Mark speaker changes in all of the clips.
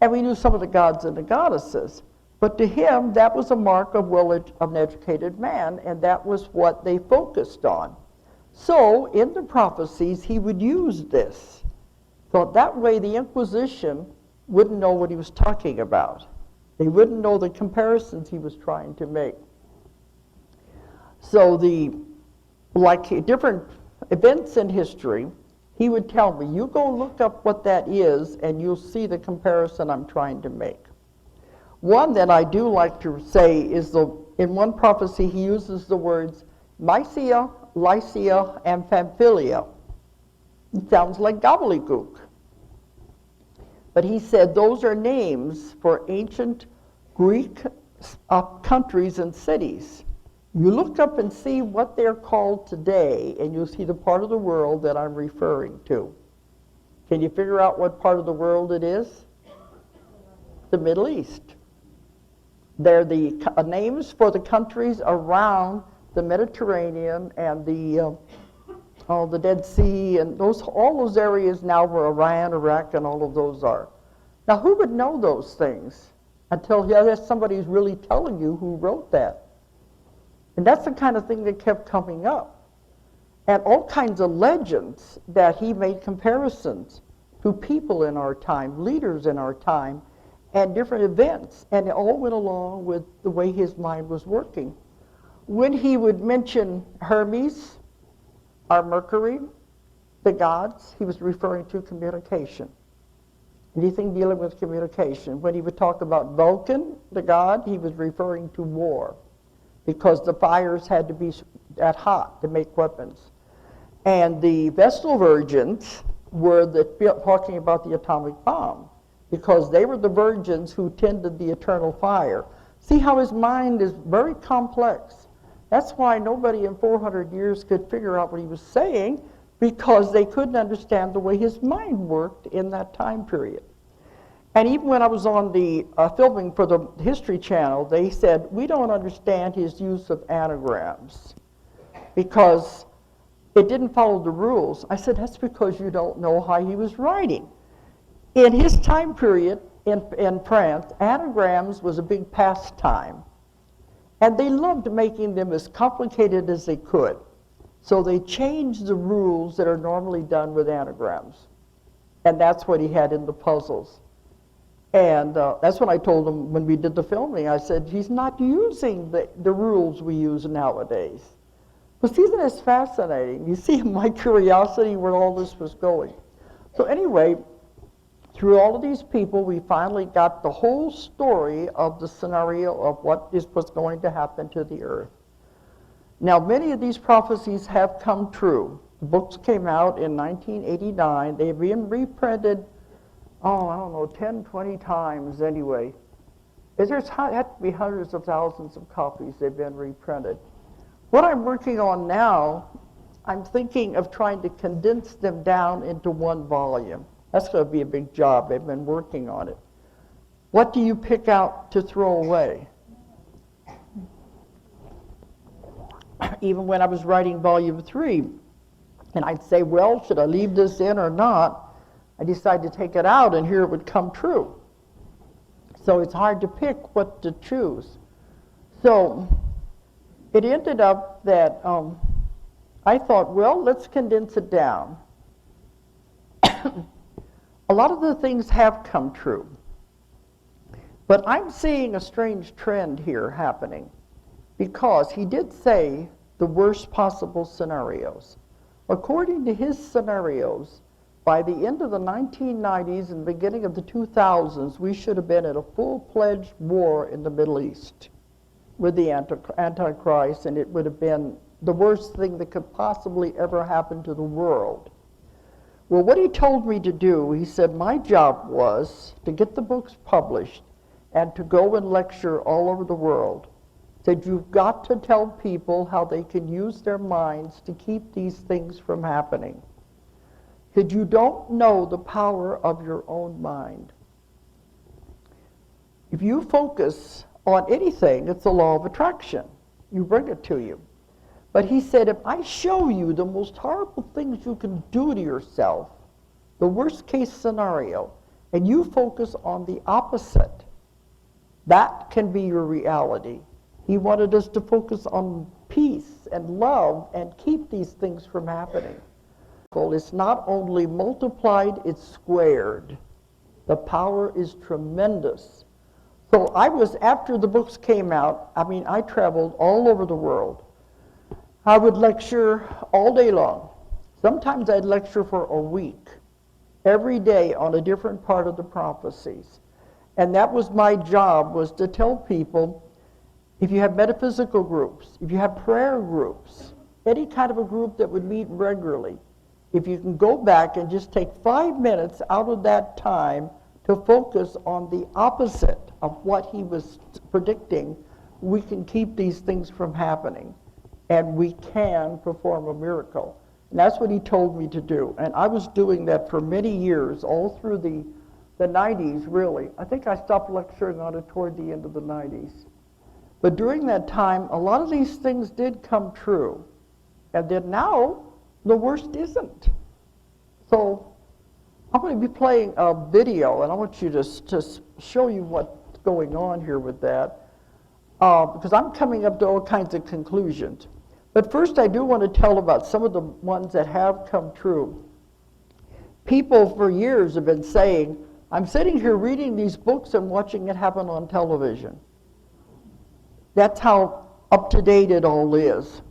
Speaker 1: And we knew some of the gods and the goddesses. But to him, that was a mark of an educated man, and that was what they focused on. So in the prophecies, he would use this. So that way the Inquisition wouldn't know what he was talking about. They wouldn't know the comparisons he was trying to make. So like different events in history, he would tell me, you go look up what that is, and you'll see the comparison I'm trying to make. One that I do like to say is in one prophecy he uses the words Mysia, Lycia, and Pamphylia. It sounds like gobbledygook. But he said those are names for ancient Greek countries and cities. You look up and see what they're called today, and you'll see the part of the world that I'm referring to. Can you figure out what part of the world it is? The Middle East. They're the names for the countries around the Mediterranean and the Dead Sea, and all those areas now where Iran, Iraq, and all of those are. Now, who would know those things until somebody's really telling you who wrote that? And that's the kind of thing that kept coming up. And all kinds of legends that he made comparisons to people in our time, leaders in our time, and different events, and it all went along with the way his mind was working. When he would mention Hermes, or Mercury, the gods, he was referring to communication. Anything dealing with communication. When he would talk about Vulcan, the god, he was referring to war, because the fires had to be that hot to make weapons. And the Vestal Virgins were talking about the atomic bomb, because they were the virgins who tended the eternal fire. See how his mind is very complex. That's why nobody in 400 years could figure out what he was saying, because they couldn't understand the way his mind worked in that time period. And even when I was on the filming for the History Channel, they said, we don't understand his use of anagrams, because it didn't follow the rules. I said, that's because you don't know how he was writing. In his time period in France, anagrams was a big pastime. And they loved making them as complicated as they could. So they changed the rules that are normally done with anagrams. And that's what he had in the puzzles. And that's what I told him when we did the filming. I said, he's not using the rules we use nowadays. But isn't this fascinating? You see my curiosity where all this was going. So anyway, through all of these people, we finally got the whole story of the scenario of what was going to happen to the earth. Now, many of these prophecies have come true. The books came out in 1989. They've been reprinted, 10, 20 times anyway. There's had to be hundreds of thousands of copies they've been reprinted. What I'm working on now, I'm thinking of trying to condense them down into one volume. That's going to be a big job. They've been working on it. What do you pick out to throw away? Even when I was writing volume 3, and I'd say, well, should I leave this in or not? I decided to take it out, and here it would come true. So it's hard to pick what to choose. So it ended up that I thought, well, let's condense it down. A lot of the things have come true. But I'm seeing a strange trend here happening, because he did say the worst possible scenarios. According to his scenarios, by the end of the 1990s and beginning of the 2000s, we should have been in a full-fledged war in the Middle East with the Antichrist, and it would have been the worst thing that could possibly ever happen to the world. Well, what he told me to do, he said my job was to get the books published and to go and lecture all over the world. He said, you've got to tell people how they can use their minds to keep these things from happening. He said, you don't know the power of your own mind. If you focus on anything, it's the law of attraction. You bring it to you. But he said, if I show you the most horrible things you can do to yourself, the worst case scenario, and you focus on the opposite. That can be your reality. He wanted us to focus on peace and love and keep these things from happening. It's not only multiplied, it's squared. The power is tremendous. So after the books came out, I traveled all over the world. I would lecture all day long. Sometimes I'd lecture for a week, every day on a different part of the prophecies. And that was my job, was to tell people, if you have metaphysical groups, if you have prayer groups, any kind of a group that would meet regularly, if you can go back and just take 5 minutes out of that time to focus on the opposite of what he was predicting, we can keep these things from happening. And we can perform a miracle. And that's what he told me to do. And I was doing that for many years, all through the 90s, really. I think I stopped lecturing on it toward the end of the 90s. But during that time, a lot of these things did come true. And then now, the worst isn't. So I'm going to be playing a video, and I want you to show you what's going on here with that, because I'm coming up to all kinds of conclusions. But first, I do want to tell about some of the ones that have come true. People for years have been saying, I'm sitting here reading these books and watching it happen on television. That's how up to date it all is.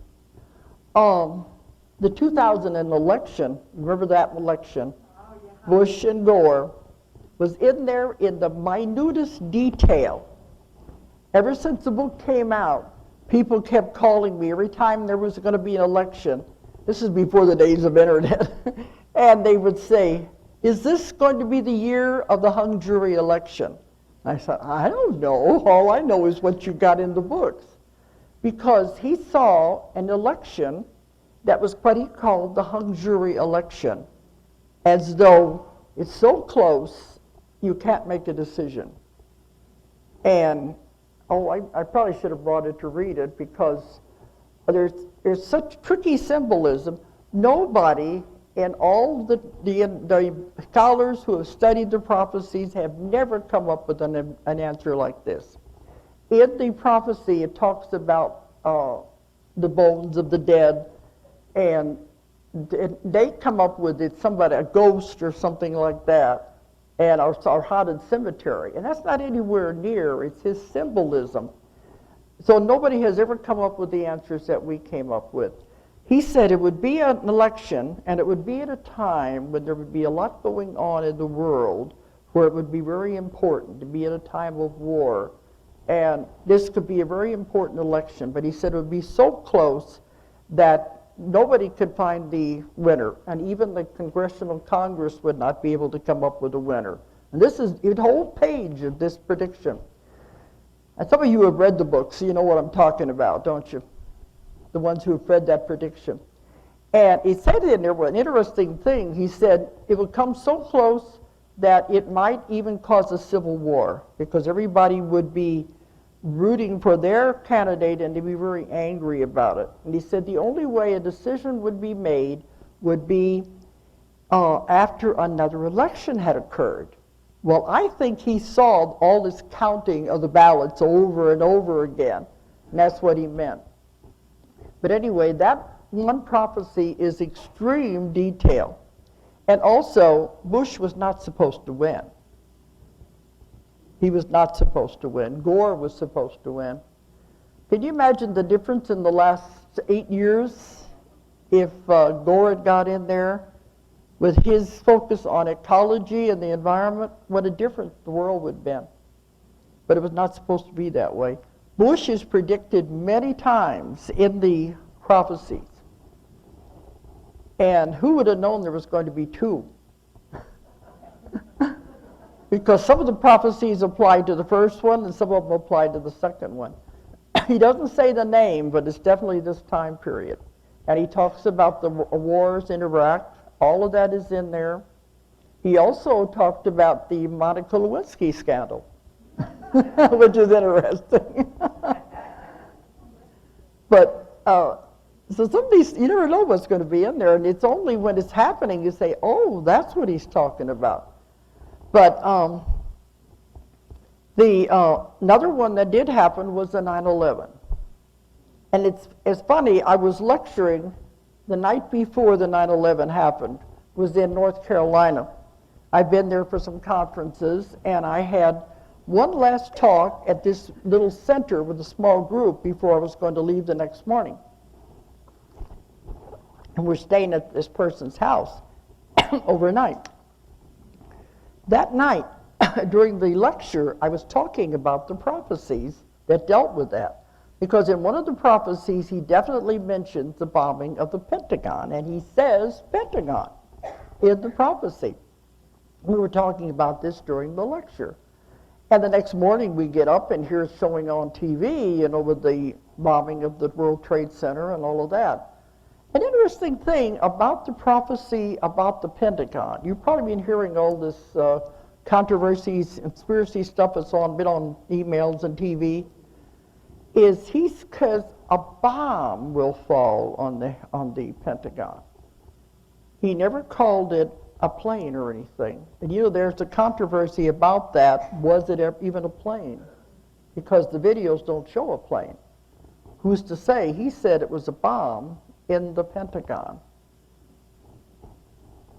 Speaker 1: The 2000 election, remember that election? Oh, yeah. Bush and Gore was in there in the minutest detail. Ever since the book came out, people kept calling me every time there was going to be an election. This is before the days of internet. And they would say, is this going to be the year of the hung jury election? I said, I don't know. All I know is what you got in the books. Because he saw an election that was what he called the hung jury election, as though it's so close you can't make a decision. And I probably should have brought it to read it, because there's such tricky symbolism. Nobody in all the scholars who have studied the prophecies have never come up with an answer like this. In the prophecy, it talks about the bones of the dead, and they come up with it, somebody, a ghost or something like that, and our haunted cemetery. And that's not anywhere near, it's his symbolism. So nobody has ever come up with the answers that we came up with. He said it would be an election, and it would be at a time when there would be a lot going on in the world, where it would be very important to be at a time of war. And this could be a very important election, but he said it would be so close that nobody could find the winner, and even the Congressional Congress would not be able to come up with a winner. And this is a whole page of this prediction. And some of you have read the book, so you know what I'm talking about, don't you? The ones who have read that prediction. And he said in there, an interesting thing, he said it would come so close that it might even cause a civil war, because everybody would be rooting for their candidate and to be very angry about it. And he said the only way a decision would be made would be after another election had occurred. Well, I think he saw all this counting of the ballots over and over again, and that's what he meant. But anyway, that one prophecy is extreme detail. And also, Bush was not supposed to win. He was not supposed to win. Gore was supposed to win. Can you imagine the difference in the last 8 years if Gore had got in there with his focus on ecology and the environment? What a difference the world would have been. But it was not supposed to be that way. Bush is predicted many times in the prophecies. And who would have known there was going to be two? Because some of the prophecies apply to the first one and some of them apply to the second one. He doesn't say the name, but it's definitely this time period. And he talks about the wars in Iraq. All of that is in there. He also talked about the Monica Lewinsky scandal, which is interesting. But so some of these, you never know what's going to be in there, and it's only when it's happening you say, oh, that's what he's talking about. But another one that did happen was the 9/11. And it's funny, I was lecturing the night before the 9/11 happened, was in North Carolina. I've been there for some conferences, and I had one last talk at this little center with a small group before I was going to leave the next morning. And we're staying at this person's house overnight. That night, during the lecture, I was talking about the prophecies that dealt with that. Because in one of the prophecies, he definitely mentions the bombing of the Pentagon, and he says Pentagon in the prophecy. We were talking about this during the lecture. And the next morning we get up and here's showing on TV, with the bombing of the World Trade Center and all of that. An interesting thing about the prophecy about the Pentagon, you've probably been hearing all this controversies, conspiracy stuff that's been on emails and TV, is because a bomb will fall on the Pentagon. He never called it a plane or anything. And there's a controversy about that. Was it even a plane? Because the videos don't show a plane. Who's to say? He said it was a bomb in the Pentagon.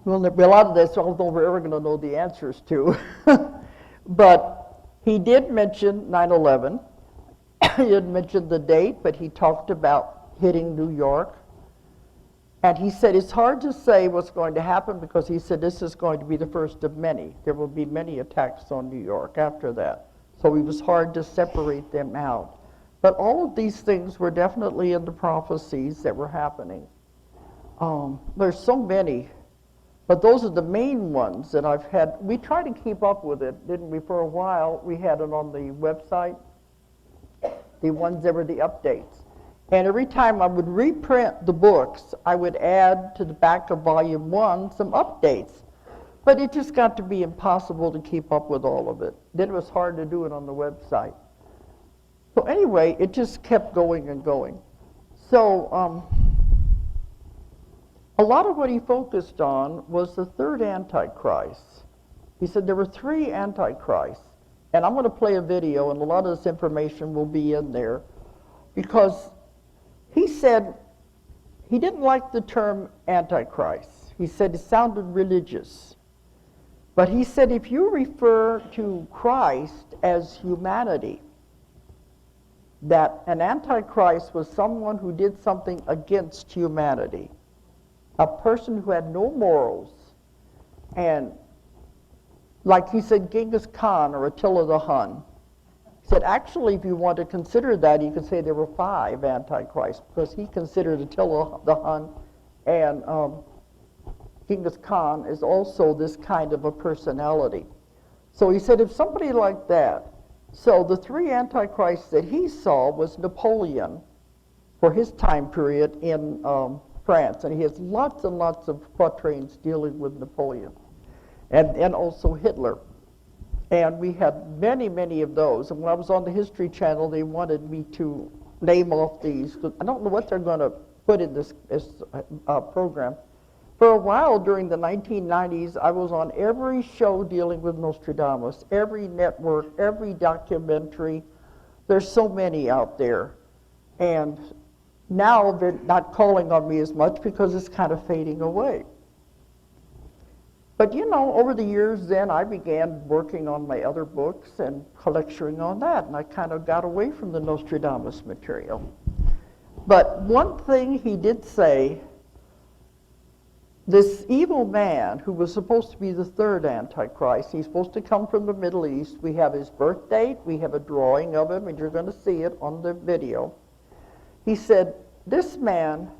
Speaker 1: Well, there'll be a lot of this I don't know we're ever going to know the answers to. But he did mention 9/11. He didn't mention the date, but he talked about hitting New York. And he said it's hard to say what's going to happen because he said this is going to be the first of many. There will be many attacks on New York after that. So it was hard to separate them out. But all of these things were definitely in the prophecies that were happening. There's so many, but those are the main ones that I've had. We tried to keep up with it, didn't we? For a while, we had it on the website, the ones that were the updates. And every time I would reprint the books, I would add to the back of volume 1 some updates. But it just got to be impossible to keep up with all of it. Then it was hard to do it on the website. So anyway, it just kept going and going. So a lot of what he focused on was the third Antichrist. He said there were 3 Antichrists. And I'm going to play a video, and a lot of this information will be in there, because he said he didn't like the term Antichrist. He said it sounded religious. But he said if you refer to Christ as humanity, that an Antichrist was someone who did something against humanity, a person who had no morals, and like he said, Genghis Khan or Attila the Hun. He said, actually, if you want to consider that, you could say there were 5 Antichrists, because he considered Attila the Hun and Genghis Khan is also this kind of a personality. So he said, if somebody like that, so the 3 Antichrists that he saw was Napoleon for his time period in France, and he has lots and lots of quatrains dealing with Napoleon. And also Hitler. And we had many, many of those. And when I was on the History Channel, they wanted me to name off these. I don't know what they're going to put in this program. For a while during the 1990s, I was on every show dealing with Nostradamus, every network, every documentary. There's so many out there. And now they're not calling on me as much because it's kind of fading away. But over the years then, I began working on my other books and lecturing on that, and I kind of got away from the Nostradamus material. But one thing he did say, this evil man who was supposed to be the third Antichrist, he's supposed to come from the Middle East. We have his birth date, we have a drawing of him, and you're going to see it on the video. He said, this man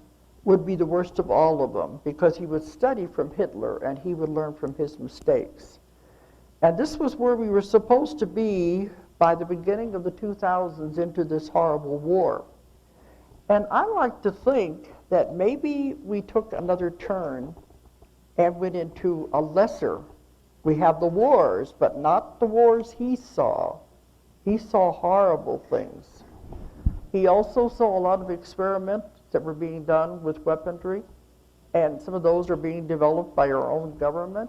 Speaker 1: would be the worst of all of them because he would study from Hitler and he would learn from his mistakes. And this was where we were supposed to be by the beginning of the 2000s into this horrible war. And I like to think that maybe we took another turn and went into a lesser. We have the wars, but not the wars he saw. He saw horrible things. He also saw a lot of experiments that were being done with weaponry, and some of those are being developed by our own government.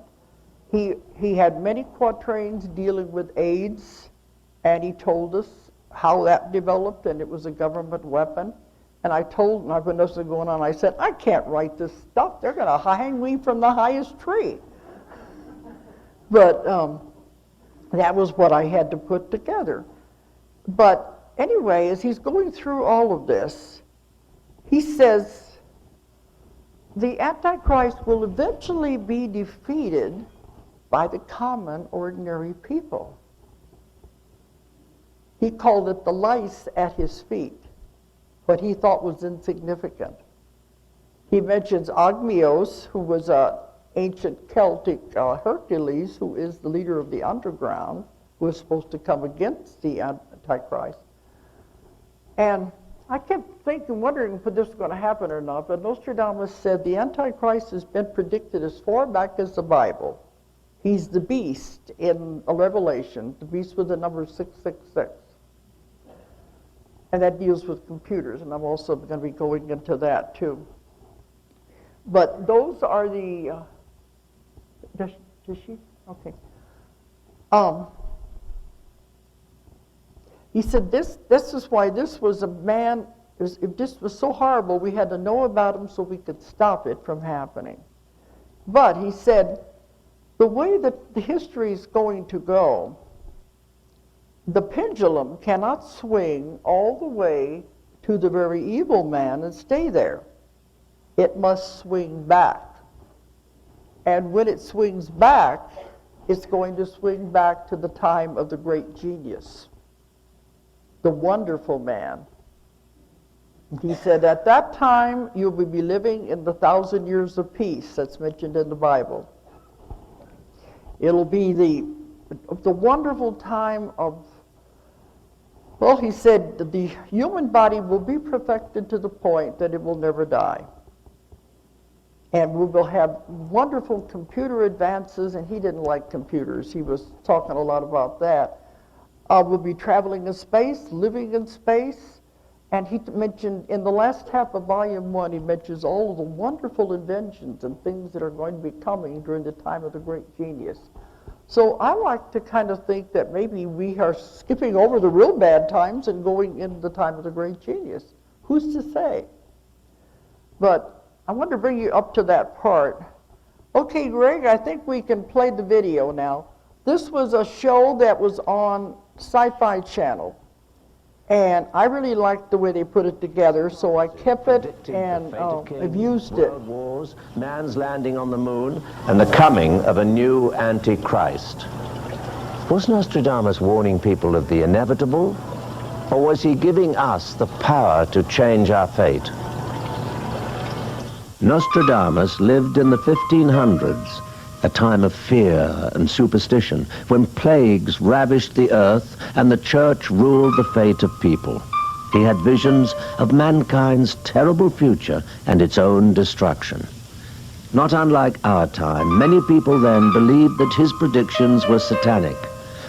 Speaker 1: He had many quatrains dealing with AIDS, and he told us how that developed, and it was a government weapon. And I told, and when this was going on, I said, I can't write this stuff. They're going to hang me from the highest tree. But that was what I had to put together. But anyway, as he's going through all of this, he says, the Antichrist will eventually be defeated by the common, ordinary people. He called it the lice at his feet, what he thought was insignificant. He mentions Ogmios, who was an ancient Celtic Hercules, who is the leader of the underground, who was supposed to come against the Antichrist. And I kept thinking, wondering if this was going to happen or not, but Nostradamus said the Antichrist has been predicted as far back as the Bible. He's the beast in a Revelation, the beast with the number 666. And that deals with computers, and I'm also going to be going into that too. But those are the, does she? Okay. He said this is why this was a man, if this was so horrible, we had to know about him so we could stop it from happening. But he said, the way that the history is going to go, the pendulum cannot swing all the way to the very evil man and stay there. It must swing back. And when it swings back, it's going to swing back to the time of the great genius, the wonderful man. He said, at that time, you'll be living in the 1,000 years of peace that's mentioned in the Bible. It'll be the wonderful time of, well, he said, the human body will be perfected to the point that it will never die. And we will have wonderful computer advances, and he didn't like computers. He was talking a lot about that. We'll be traveling in space, living in space, and he mentioned in the last half of volume 1, he mentions all of the wonderful inventions and things that are going to be coming during the time of the great genius. So I like to kind of think that maybe we are skipping over the real bad times and going into the time of the great genius. Who's to say? But I want to bring you up to that part. Okay, Greg, I think we can play the video now. This was a show that was on Sci-Fi Channel. And I really liked the way they put it together, so I kept it and I've used it.
Speaker 2: World wars, man's landing on the moon, and the coming of a new Antichrist. Was Nostradamus warning people of the inevitable, or was he giving us the power to change our fate? Nostradamus lived in the 1500s, a time of fear and superstition, when plagues ravished the earth and the church ruled the fate of people. He had visions of mankind's terrible future and its own destruction. Not unlike our time, many people then believed that his predictions were satanic.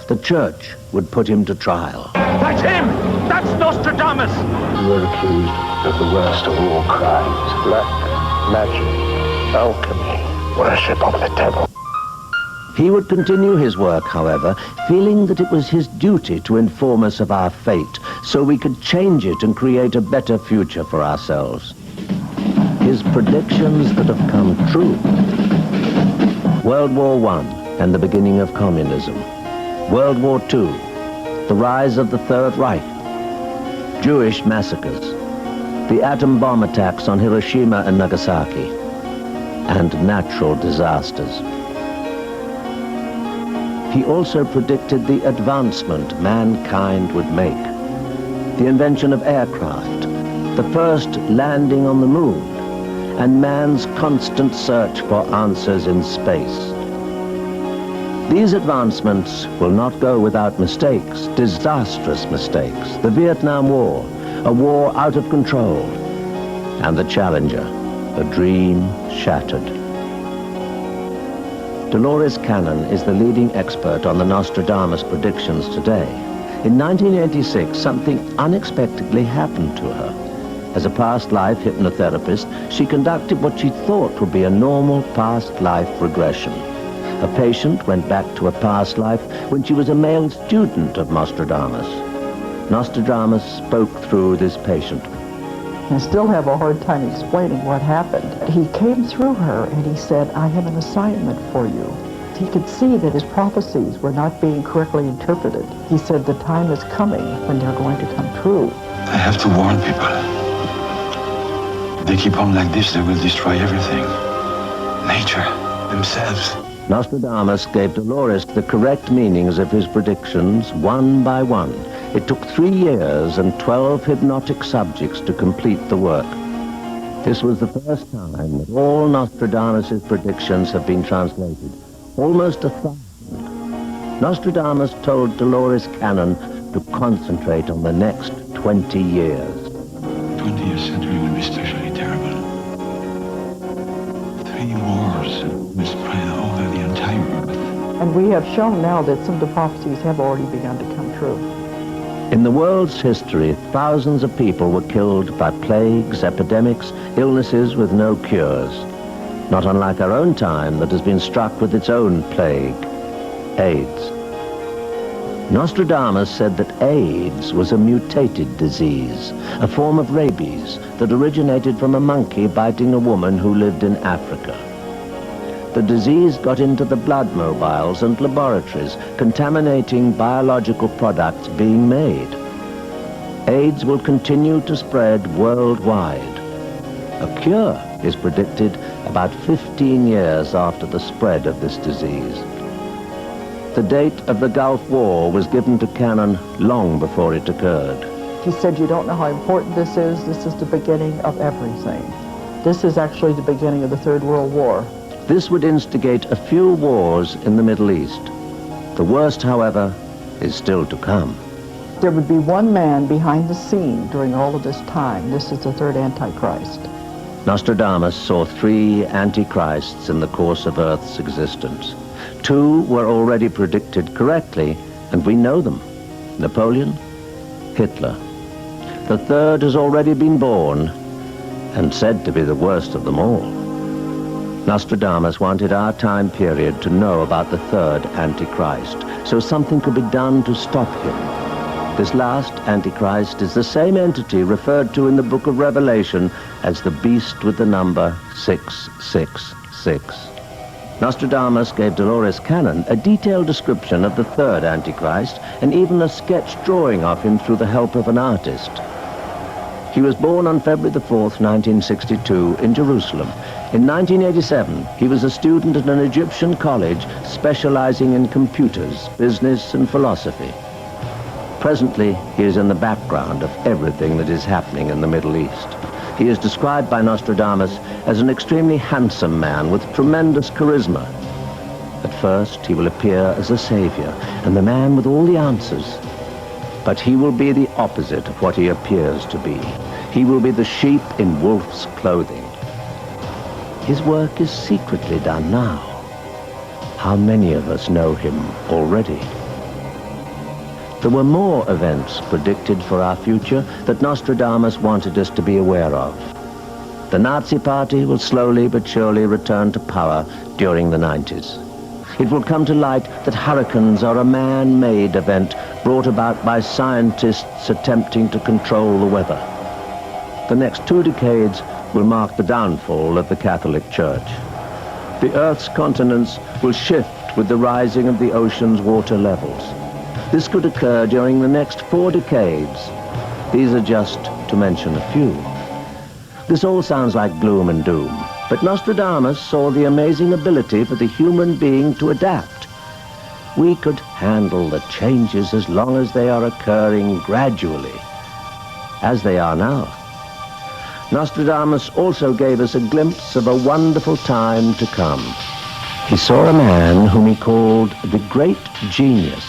Speaker 2: The church would put him to trial.
Speaker 3: That's him! That's Nostradamus!
Speaker 4: You were accused of the worst of all crimes: black magic, alchemy, worship of the devil.
Speaker 2: He would continue his work, however, feeling that it was his duty to inform us of our fate, so we could change it and create a better future for ourselves. His predictions that have come true. World War I and the beginning of communism. World War II, the rise of the Third Reich. Jewish massacres. The atom bomb attacks on Hiroshima and Nagasaki. And natural disasters. He also predicted the advancement mankind would make. The invention of aircraft, the first landing on the moon, and man's constant search for answers in space. These advancements will not go without mistakes, disastrous mistakes. The Vietnam War, a war out of control, and the Challenger, a dream shattered. Dolores Cannon is the leading expert on the Nostradamus predictions today. In 1986, something unexpectedly happened to her. As a past life hypnotherapist, she conducted what she thought would be a normal past life regression. A patient went back to a past life when she was a male student of Nostradamus. Nostradamus spoke through this patient.
Speaker 1: I still have a hard time explaining what happened. He came through her and he said, I have an assignment for you. He could see that his prophecies were not being correctly interpreted. He said the time is coming when they're going to come true.
Speaker 5: I have to warn people. If they keep on like this, they will destroy everything. Nature, themselves.
Speaker 2: Nostradamus gave Dolores the correct meanings of his predictions one by one. It took 3 years and 12 hypnotic subjects to complete the work. This was the first time that all Nostradamus' predictions have been translated. Almost 1,000. Nostradamus told Dolores Cannon to concentrate on the next 20 years.
Speaker 5: 20th century will be especially terrible. 3 wars will spread over the entire earth.
Speaker 1: And we have shown now that some of the prophecies have already begun to come true.
Speaker 2: In the world's history, thousands of people were killed by plagues, epidemics, illnesses with no cures. Not unlike our own time that has been struck with its own plague, AIDS. Nostradamus said that AIDS was a mutated disease, a form of rabies that originated from a monkey biting a woman who lived in Africa. The disease got into the blood mobiles and laboratories, contaminating biological products being made. AIDS will continue to spread worldwide. A cure is predicted about 15 years after the spread of this disease. The date of the Gulf War was given to Cannon long before it occurred.
Speaker 1: He said, you don't know how important this is. This is the beginning of everything. This is actually the beginning of the Third World War.
Speaker 2: This would instigate a few wars in the Middle East. The worst, however, is still to come.
Speaker 1: There would be one man behind the scene during all of this time. This is the third Antichrist.
Speaker 2: Nostradamus saw 3 antichrists in the course of Earth's existence. 2 were already predicted correctly, and we know them. Napoleon, Hitler. The third has already been born, and said to be the worst of them all. Nostradamus wanted our time period to know about the third Antichrist, so something could be done to stop him. This last Antichrist is the same entity referred to in the book of Revelation as the beast with the number 666. Nostradamus gave Dolores Cannon a detailed description of the third Antichrist and even a sketch drawing of him through the help of an artist. He was born on February the 4th, 1962, in Jerusalem. In 1987, he was a student at an Egyptian college specializing in computers, business, and philosophy. Presently, he is in the background of everything that is happening in the Middle East. He is described by Nostradamus as an extremely handsome man with tremendous charisma. At first, he will appear as a savior and the man with all the answers. But he will be the opposite of what he appears to be. He will be the sheep in wolf's clothing. His work is secretly done now. How many of us know him already? There were more events predicted for our future that Nostradamus wanted us to be aware of. The Nazi Party will slowly but surely return to power during the 90s. It will come to light that hurricanes are a man-made event brought about by scientists attempting to control the weather. The next 2 decades will mark the downfall of the Catholic Church. The Earth's continents will shift with the rising of the ocean's water levels. This could occur during the next 4 decades. These are just to mention a few. This all sounds like gloom and doom, but Nostradamus saw the amazing ability for the human being to adapt. We could handle the changes as long as they are occurring gradually, as they are now. Nostradamus also gave us a glimpse of a wonderful time to come. He saw a man whom he called the Great Genius,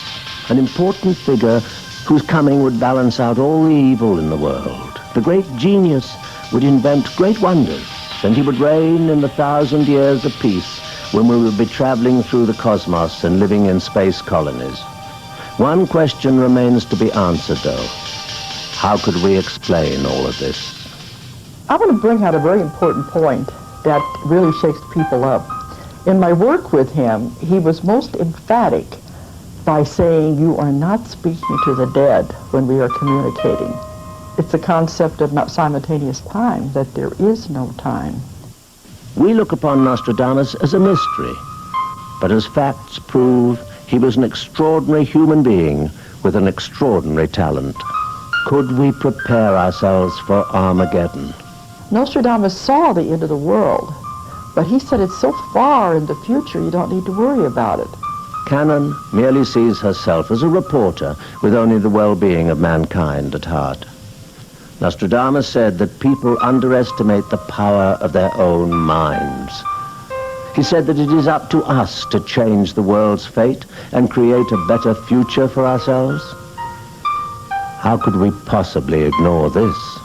Speaker 2: an important figure whose coming would balance out all the evil in the world. The Great Genius would invent great wonders, and he would reign in the 1,000 years of peace when we would be traveling through the cosmos and living in space colonies. One question remains to be answered, though. How could we explain all of this?
Speaker 1: I want to bring out a very important point that really shakes people up. In my work with him, he was most emphatic by saying, you are not speaking to the dead when we are communicating. It's a concept of not simultaneous time, that there is no time.
Speaker 2: We look upon Nostradamus as a mystery, but as facts prove, he was an extraordinary human being with an extraordinary talent. Could we prepare ourselves for Armageddon?
Speaker 1: Nostradamus saw the end of the world, but he said it's so far in the future you don't need to worry about it.
Speaker 2: Canon merely sees herself as a reporter with only the well-being of mankind at heart. Nostradamus said that people underestimate the power of their own minds. He said that it is up to us to change the world's fate and create a better future for ourselves. How could we possibly ignore this?